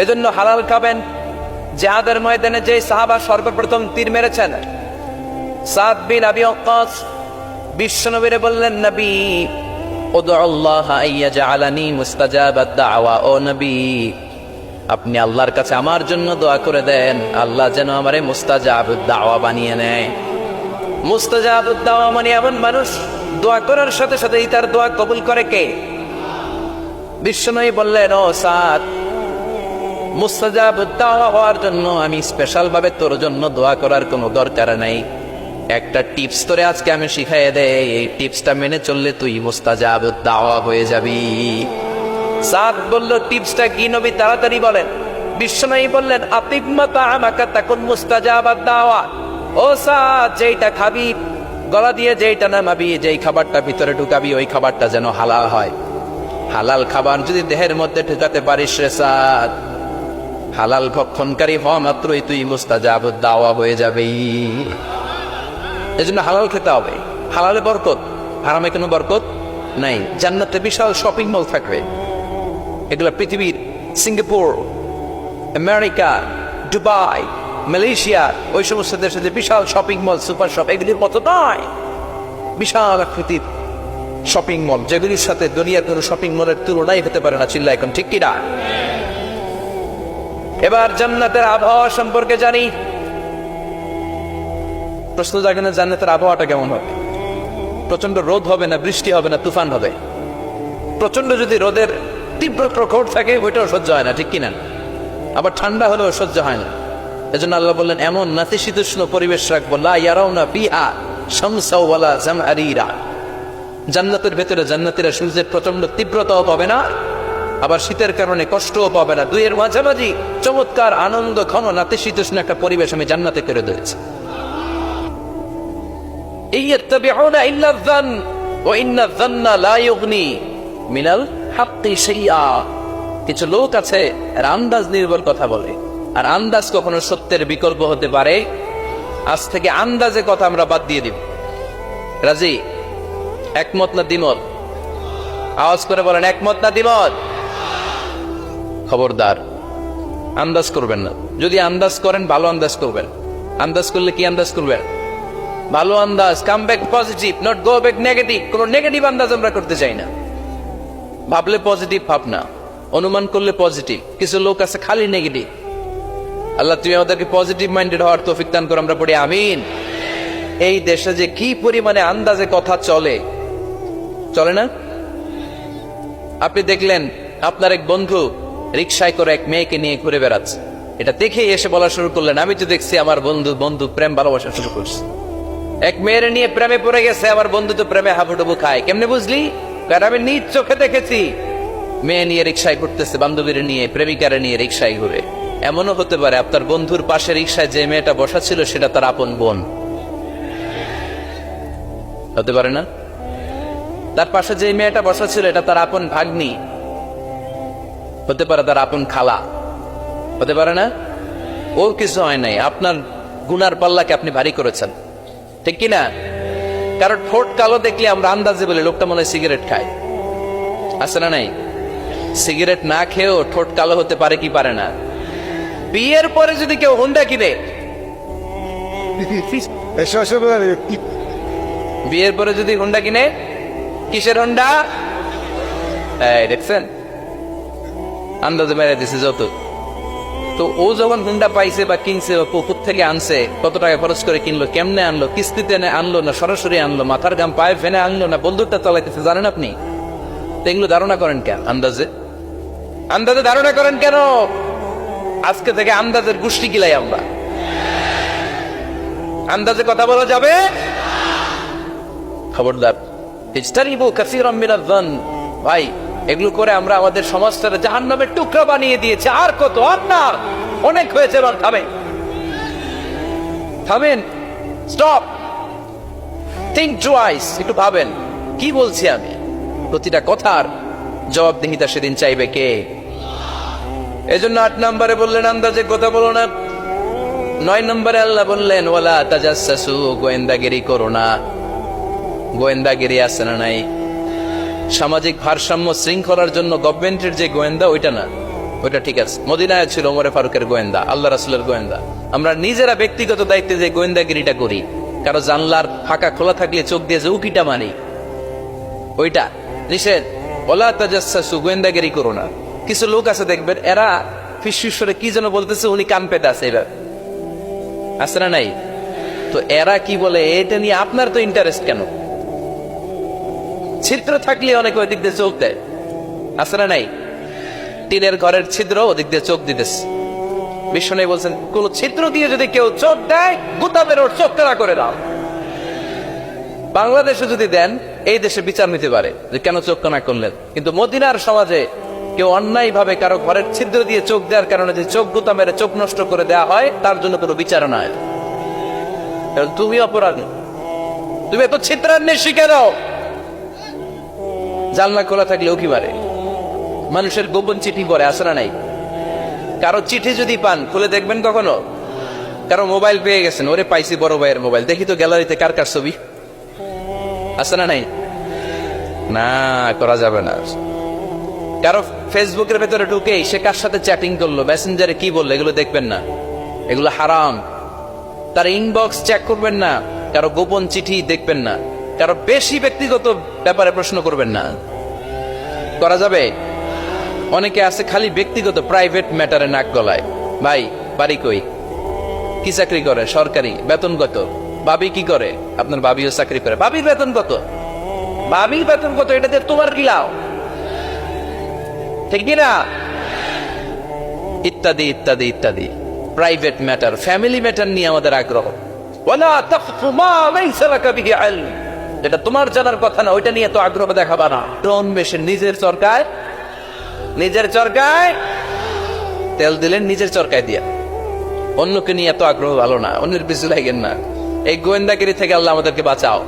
এজন্য হালাল খাবেন। জিহাদের ময়দানে যে সাহাবা সর্বপ্রথম তীর মেরেছেন, সাদ বিন আবি ওয়াক্কাস, বিশ্বনবীরে বললেন, নবী উদউ আল্লাহ আইয়াজআলানি মুস্তাজাবাদ দাওয়া। ও নবী, আপনি আল্লাহর কাছে আমার জন্য দোয়া করে দেন, আল্লাহ যেন আমারে মুস্তাজাবুদ দাওয়া বানিয়ে নেয়। মুস্তাজাবুদ দাওয়া মানে এমন মানুষ দোয়া করার সাথে সাথেই তার দোয়া কবুল করে কে? বিশ্বনবী বললেন, ও সাদ, মুস্তাজাবুদ দাওয়া হওয়ার জন্য আমি স্পেশাল ভাবে তোর জন্য দোয়া করার কোনো দরকার নাই। একটা টিপস তোরে আজকে আমি শিখাইয়ে দেই, এই টিপসটা মেনে চললে তুই মুস্তাজাবুদ দাওয়া হয়ে যাবি। সাদ বলল, টিপসটা কি নবী? তাড়াতাড়ি বলেন। বিশ্বনবী বললেন, আতিম্মা তাআমাকা তাকুন মুস্তাজাবাদ দাওয়া। ও সাদ, যেইটা খাবি গলা দিয়ে, যেইটা নামাবি, যেই খাবারটা ভিতরে ঢুকাবি, ওই খাবারটা যেন হালাল হয়। হালাল খাবার যদি দেহের মধ্যে ঢুকাতে পারিস রে সাদ, হালাল ভক্ষণকারী হওয়া মাত্রই তুই মুস্তাজাবুদ দাওয়া হয়ে যাবি। এজন্য হালাল খেতে হবে। হালালে বরকত, হারামে কোনো বরকত নাই। জান্নাতে বিশাল শপিং মল থাকবে। এগুলো পৃথিবীর সিঙ্গাপুর, আমেরিকা, দুবাই, মালয়েশিয়া, ওই সমস্ত দেশে যে বিশাল শপিং মল, সুপার শপ, এগুলির মতো নয়। বিশাল আকৃতির শপিং মল, যেগুলির সাথে দুনিয়ার কোনো শপিং মলের তুলনাই হতে পারে না। চিল্লা এখন ঠিক কিনা? এবার জান্নাতের আবহাওয়া সম্পর্কে জানি। প্রশ্ন জাগে না, জান্নাতের আবহাওয়াটা কেমন হবে? প্রচন্ড রোদ হবে না, বৃষ্টি হবে না, তুফান হবে? প্রচন্ড যদি রোদের তীব্র প্রখর থাকে, ওইটাও সহ্য হয় না, ঠিক কিনা? আবার ঠান্ডা হলেও সহ্য হয় না। এজন্য আল্লাহ বললেন, এমন নাতিশীতোষ্ণ পরিবেশ রাখবো, লা ইয়ারাউনা ফিহা শামসা ওয়ালা জামহারিরা। জান্নাতের ভেতরে জান্নাতীরা সূর্যের প্রচন্ড তীব্রতাও পাবে না, আবার শীতের কারণে কষ্টও পাবে না। দুইয়ের মাঝামাঝি চমৎকার আনন্দ ঘন নাতিশীতোষ্ণ একটা পরিবেশ আমি জান্নাতে করে দিয়েছি। ইয়াত্তাবিউনা ইল্লা যান ওয়া ইন্না যান্না লা ইউগনি মিনাল হাক্কি শাইআ। কিছু লোক আছে এরা আন্দাজ নির্ভর কথা বলে, আর আন্দাজ কখনো সত্যের বিকল্প হতে পারে। আজ থেকে আন্দাজে কথা আমরা বাদ দিয়ে দিব। রাজি? একমত না দ্বিমত? আওয়াজ করে বলেন, একমত না দ্বিমত? খবরদার আন্দাজ করবেন না। যদি আন্দাজ করেন ভালো আন্দাজ করবেন। আন্দাজ করলে কি আন্দাজ করবেন? ভালো আন্দাজ। Come back positive, not go back negative. কোন নেগেটিভ আন্দাজ আমরা করতে চাই না। ভাবলে পজিটিভ ভাবনা, অনুমান করলে পজিটিভ। কিছু লোক আছে খালি নেগেটিভ। আল্লাহ তুমি আমাদেরকে পজিটিভ মাইন্ডেড হওয়ার তৌফিক দান করো, আমরা পড়ি আমিন। এই দেশে যে কি পরিমাণে আন্দাজে কথা চলে, চলে না? আপনি দেখলেন আপনার এক বন্ধু রিকশায় করে এক মেয়েকে নিয়ে ঘুরে বেড়াচ্ছে। এটা দেখে এসে বলা শুরু করলেন, আমি তো দেখছি আমার বন্ধু প্রেম ভালোবাসা শুরু করছে, এক মেয়ের নিয়ে প্রেমে পড়ে গেছে, আমার বন্ধু তো প্রেমে হাবুডুবু খায়। কেমনে বুঝলি? কারণ আমি নিজ চোখে দেখেছি। মেয়ে নিয়ে রিকশায় ঘুরতেছে, বান্ধবীর নিয়ে, প্রেমিকারে নিয়ে রিকশায় ঘুরে। এমনও হতে পারে আপনার বন্ধুর পাশে রিকশায় যে মেয়েটা বসা ছিল সেটা তার আপন বোন। হতে পারে না? তার পাশে যে মেয়েটা বসা ছিল এটা তার আপন ভাগ্নি, হতে পারে তার আপন খালা, হতে পারে না? ওর কিছু হয় নাই, আপনার গুনার পাল্লাকে আপনি ভারী করেছেন, ঠিক কিনা? কারণ ঠোঁট কালো দেখলে আমরা আন্দাজে বলি লোকটা মনে হয় সিগারেট খায়। আছে না নাই? সিগারেট না খেয়েও ঠোঁট কালো হতে পারে কি পারে না? বিয়ের পরে যদি কেউ হুন্ডা কিনে, বিয়ের পরে যদি হুন্ডা কিনে, কিসের হুন্ডা? দেখছেন আন্দাজে মেরে দিছে যত। তো ও যখন হুন্ডা পাইছে বা কিনছে বা পুকুর থেকে আনছে, কত টাকা খরচ করে কিনলো, কেমনে আনলো, কিস্তিতে আনলো না সরাসরি আনলো, মাথার গাম পায়ে ফেনে আনলো না বন্দুকটা চালাইতেছে, জানেন আপনি? এগুলো ধারণা করেন কেন? আন্দাজে ধারণা করেন কেন? আজকে থেকে আন্দাজের গোষ্ঠী গিলাই আমরা। আন্দাজে কথা বলা যাবে? খবরদার। ইজতানিবু কাসীরাম মিনাজ যান। ভাই এগুলো করে আমরা আমাদের সমাজটাকে জাহান্নামের টুকরা বানিয়ে দিয়েছি। আর কত? আর না, অনেক হয়েছে। এবার থামেন, স্টপ, থিংক টুয়াইস। একটু ভাবেন কি বলছি আমি। প্রতিটা কথার জবাবদিহিতা সেদিন চাইবে কে? এজন্য 8 নম্বরে বললেন আন্দাজে কথা বলো না। 9 নম্বরে আল্লাহ বললেন ওয়ালা তাজাসসু, গোয়েন্দাগিরি করো না। গোয়েন্দাগিরি আছে না নাই? সামাজিক ভারসাম্য শৃঙ্খলার জন্য গভর্নমেন্টের যে গোয়েন্দা ওইটা না, ওইটা ঠিক আছে। মদিনায় ছিল ওমরে ফারুকের গোয়েন্দা, আল্লাহ রাসূলের গোয়েন্দা। আমরা নিজেরা ব্যক্তিগত দায়িত্বে যে গোয়েন্দাগিরিটা করি, কারো জানলার ফাঁকা খোলা থাকলে চোখ দিয়ে যে উকিটা মারি, ওইটা নিষেধ। ওয়ালা তাজাসসু, গোয়েন্দাগিরি করো না। কিছু লোক আছে দেখবেন এরা ফিসফিসরে কি যেন বলতেছে, উনি কান পেতে আছে, এবার আছে না নাই? তো এরা কি বলে এটা নিয়ে আপনার তো ইন্টারেস্ট কেন? ছিদ্র থাকলে অনেকে ওই দিক দিয়ে চোখ দেয়, আছে না নাই? টিনের ঘরের ছিদ্র ওদিক দিয়ে চোখ দিতেছে। বিষ্ণু বলছেন কোন ছিদ্র দিয়ে যদি কেউ চোখ দেয়, গুতাবের ওর চোখ কালা করে দাও। বাংলাদেশে যদি দেন এই দেশে বিচার নিতে পারে যে কেন চোখ কানা করলেন, কিন্তু মদিনার সমাজে কেউ অন্যায় ভাবে কারো ঘরের ছিদ্র দিয়ে চোখ দেওয়ার কারণে যে চোখ গুতা মেরে চোখ নষ্ট করে দেওয়া হয়, তার জন্য কোনো বিচার নয়। তুমি অপরাধ, তুমি এত ছিদ্রান্বেষী কেন? জানলা খোলা থাকলেও কি পারে? মানুষের গোপন চিঠি পড়ে, আসে না নাই? কারো চিঠি যদি পান খুলে দেখবেন কখনো? কারো মোবাইল পেয়ে গেছেন, ওরে পাইছি বড় ভাইয়ের মোবাইল, দেখি তো গ্যালারিতে কার কার ছবি, আছে না নাই? না, করা যাবে না। কারো ফেসবুকের ভেতরে ঢুকে সে কার সাথে চ্যাটিং করলো, মেসেঞ্জারে কি বললো, এগুলো দেখবেন না, এগুলো হারাম। তার ইনবক্স চেক করবেন না, কারো গোপন চিঠি দেখবেন না, কারো বেশি ব্যক্তিগত ব্যাপারে প্রশ্ন করবেন না। করা যাবে? অনেকে আছে খালি ব্যক্তিগত প্রাইভেট ম্যাটারে নাক গলায়। ভাই বাড়ি কই, কি চাকরি করে, সরকারি, বেতন কত? ভাবি কি করে? আপনার ভাবিও চাকরি করে, ভাবির বেতন কত? ভাবির বেতন কত? এটাতে তোমার কি লাভ? ঠিক কিনা? ইত্যাদি ইত্যাদি ইত্যাদি প্রাইভেট ম্যাটার, ফ্যামিলি ম্যাটার নিয়ে আমাদের আগ্রহ। ওয়ালা তাকফু মা লাইসা লাকা বিহি ইলম, যেটা তোমার জানার কথা না ওইটা নিয়ে তো আগ্রহ দেখাবা না। ডন বেশে নিজের সরকার নিজের চরকায় তেল দিলেন, নিজের চরকায় দিয়া। অন্যকে নিয়ে এত আগ্রহ ভালো না, অন্যের পিছু লাগেন না। এই গোয়েন্দাগিরি থেকে আল্লাহ আমাদেরকে বাঁচাও।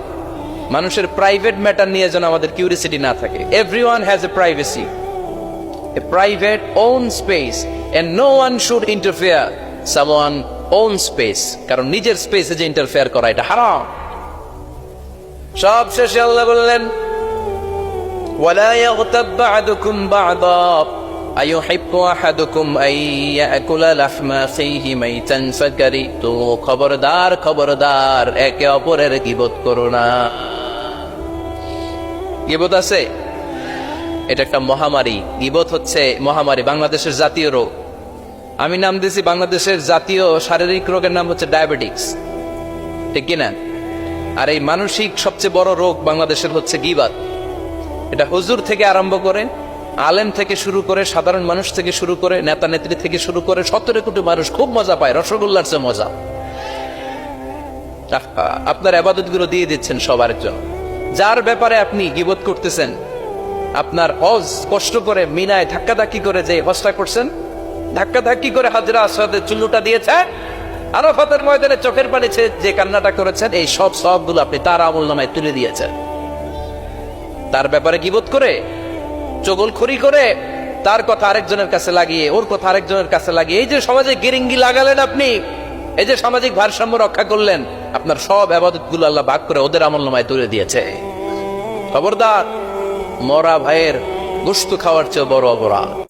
মানুষের প্রাইভেট ম্যাটার নিয়ে যেন আমাদের কিউরিসিটি না থাকে। Everyone has a privacy, a private own space, and no one should interfere someone own space, কারণ নিজের স্পেসে যে ইন্টারফেয়ার করা এটা হারাম। সব শেষে আল্লাহ বললেন ওয়ালা ইয়াগতাব বা'দুকুম বা'দা আইয়ুহিব্বু আহাদুকুম আন ইয়াকুলা লাহমা আখিহি মাইতান ফাকারিতু। খবরদার খবরদার, একে অপরের গীবত করো না। গীবত আছে, এটা একটা মহামারী। গীবত হচ্ছে মহামারী, বাংলাদেশের জাতীয় রোগ। আমি নাম দিয়েছি বাংলাদেশের জাতীয় শারীরিক রোগের নাম হচ্ছে ডায়াবেটিক্স, ঠিক কিনা? আর এই মানসিক সবচেয়ে বড় রোগ বাংলাদেশের হচ্ছে গীবত। এটা হুজুর থেকে আরম্ভ করে, আলেম থেকে শুরু করে, সাধারণ মানুষ থেকে শুরু করে, নেতা নেত্রী থেকে শুরু করে 17 কোটি মানুষ খুব মজা পায়, রসগোল্লার চেয়ে মজা। আপনার ইবাদত গুলো দিয়ে দিচ্ছেন সবার জন্য। যার ব্যাপারে আপনি গীবত করতেছেন, আপনার হজ কষ্ট করে মিনায় ধাক্কাধাক্কি করে যে হজটা করছেন, ধাক্কাধাক্কি করে হাজরা আসওয়াদের চুল্লুটা দিয়েছে, আরাফাতের ময়দানে চোখের পানি যে কান্নাটা করেছেন, এই সব সবগুলো আপনি তার আমলনামায় তুলে দিয়েছেন। তার ব্যাপারে গীবত করে, চগলখড়ি করে, তার কথা আরেকজনের কাছে লাগিয়ে, ওর কথা আরেকজনের কাছে লাগিয়ে, এই যে সমাজে গিরিঙ্গি লাগালেন আপনি, এই যে সামাজিক ভারসাম্য রক্ষা করলেন, আপনার সব ইবাদত গুলো আল্লাহ ভাগ করে ওদের আমলনামায় তুলে দিয়েছে। খবরদার, মরা ভাইয়ের গোশত খাওয়ার চেয়ে বড় অপরাধ।